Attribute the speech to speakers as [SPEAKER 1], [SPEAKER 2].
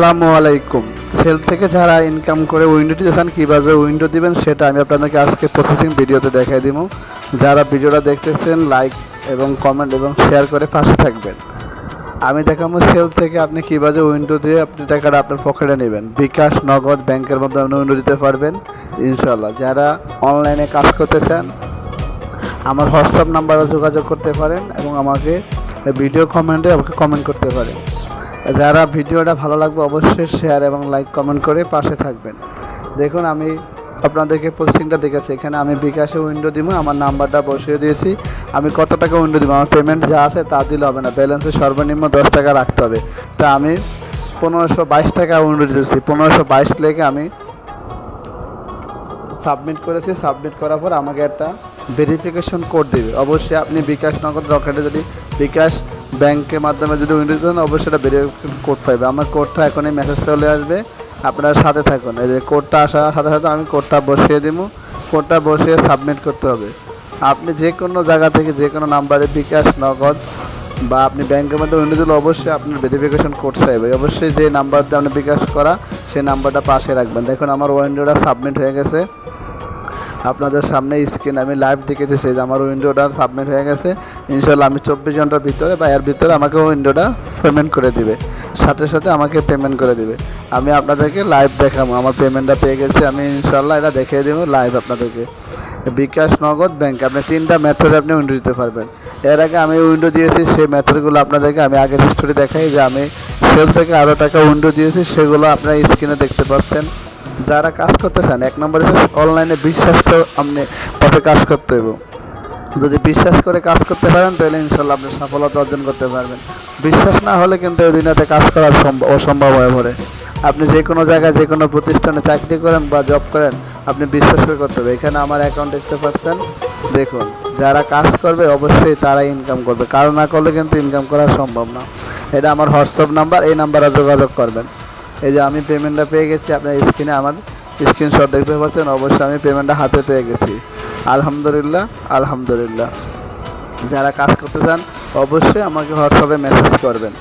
[SPEAKER 1] আসসালামু আলাইকুম। সেল থেকে যারা ইনকাম করে উইন্ডো দিয়েছেন, কীভাবে উইন্ডো দিবেন সেটা আমি আপনাদেরকে আজকে প্রসেসিং ভিডিওতে দেখাই দিব। যারা ভিডিওটা দেখতেছেন লাইক এবং কমেন্ট এবং শেয়ার করে পাশে থাকবেন। আমি দেখাবো সেল থেকে আপনি কীভাবে উইন্ডো দিয়ে আপনি টাকাটা আপনার পকেটে নেবেন। বিকাশ, নগদ, ব্যাংকের মধ্যে আপনি উইন্ডো দিতে পারবেন ইনশাল্লাহ। যারা অনলাইনে কাজ করতে চান আমার হোয়াটসঅ্যাপ নাম্বারে যোগাযোগ করতে পারেন এবং আমাকে ভিডিও কমেন্টে আমাকে কমেন্ট করতে পারেন। যারা ভিডিওটা ভালো লাগবে অবশ্যই শেয়ার এবং লাইক কমেন্ট করে পাশে থাকবেন। দেখুন আমি আপনাদেরকে প্রসেসিংটা দেখেছি। এখানে আমি বিকাশে উইন্ডো দিব, আমার নাম্বারটা বসিয়ে দিয়েছি। আমি কত টাকা উইন্ডো দিব, আমার পেমেন্ট যা আছে তা দিলে হবে না, ব্যালেন্সে সর্বনিম্ন 10 টাকা রাখতে হবে। তা আমি 1522 টাকা উইন্ডো দিতেছি। 1522 লেগে আমি সাবমিট করেছি। সাবমিট করার পর আমাকে একটা ভেরিফিকেশন কোড দেবে। অবশ্যই আপনি বিকাশ, নগদ, রকেটে যদি বিকাশ ব্যাংকের মাধ্যমে যদি উইন্ডো দেন অবশ্যই একটা ভেরিফিকেশন কোড পাইবে। আমার কোডটা এখনই মেসেজ চলে আসবে, আপনারা সাথে থাকুন। এই যে কোডটা আসার সাথে সাথে আমি কোডটা বসিয়ে দিব। কোডটা বসিয়ে সাবমিট করতে হবে। আপনি যে কোনো জায়গা থেকে যে কোনো নাম্বারে বিকাশ, নগদ বা আপনি ব্যাংকের মধ্যে উইন্ডো দিলে অবশ্যই আপনার ভেরিফিকেশন কোড চাইবে। অবশ্যই যে নাম্বার দিয়ে আপনি বিকাশ করা সেই নাম্বারটা পাশে রাখবেন। দেখুন আমার উইন্ডোটা সাবমিট হয়ে গেছে। আপনাদের সামনে স্ক্রিন আমি লাইভ দেখাতেছি যে আমার উইন্ডোটা সাবমিট হয়ে গেছে। ইনশাল্লাহ আমি 24 ঘন্টার ভিতরে বা এর ভিতরে আমাকে উইন্ডোটা পেমেন্ট করে দিবে, সাথে সাথে আমাকে পেমেন্ট করে দিবে। আমি আপনাদেরকে লাইভ দেখাবো আমার পেমেন্টটা পেয়ে গেছি। আমি ইনশাল্লাহ এটা দেখিয়ে দেবো লাইভ আপনাদেরকে। বিকাশ, নগদ, ব্যাংক আপনি 3টা মেথডে আপনি উইন্ডো দিতে পারবেন। এর আগে আমি উইন্ডো দিয়েছি, সেই মেথডগুলো আপনাদেরকে আমি আগের হিস্টোরি দেখাই যে আমি সেল থেকে আরও টাকা উইন্ডো দিয়েছি, সেগুলো আপনারা স্ক্রিনে দেখতে পাচ্ছেন। যারা কাজ করতে চান, 1 নম্বরে অনলাইনে বিশ্বাস তো আপনি পথে কাজ করতে হবে। যদি বিশ্বাস করে কাজ করতে পারেন তাহলে ইনশাল্লাহ আপনি সফলতা অর্জন করতে পারবেন। বিশ্বাস না হলে কিন্তু ওই দিনতে কাজ করা অসম্ভব হয়ে পড়ে। আপনি যে কোনো জায়গায় যে কোনো প্রতিষ্ঠানে চাকরি করেন বা জব করেন আপনি বিশ্বাস করে করতে হবে। এখানে আমার অ্যাকাউন্ট দেখতে পাচ্ছেন। দেখুন যারা কাজ করবে অবশ্যই তারা ইনকাম করবে, কারো না করলে কিন্তু ইনকাম করা সম্ভব না। এটা আমার হোয়াটসঅ্যাপ নাম্বার, এই নাম্বারে যোগাযোগ করবেন। এই যে আমি পেমেন্টটা পেয়ে গেছি, আপনার স্ক্রিনে আমার স্ক্রিনশট দেখতে পাচ্ছেন। অবশ্যই আমি পেমেন্টটা হাতে পেয়ে গেছি। আলহামদুলিল্লাহ, আলহামদুলিল্লাহ। যারা কাজ করতে চান অবশ্যই আমাকে হোয়াটসঅ্যাপে মেসেজ করবেন।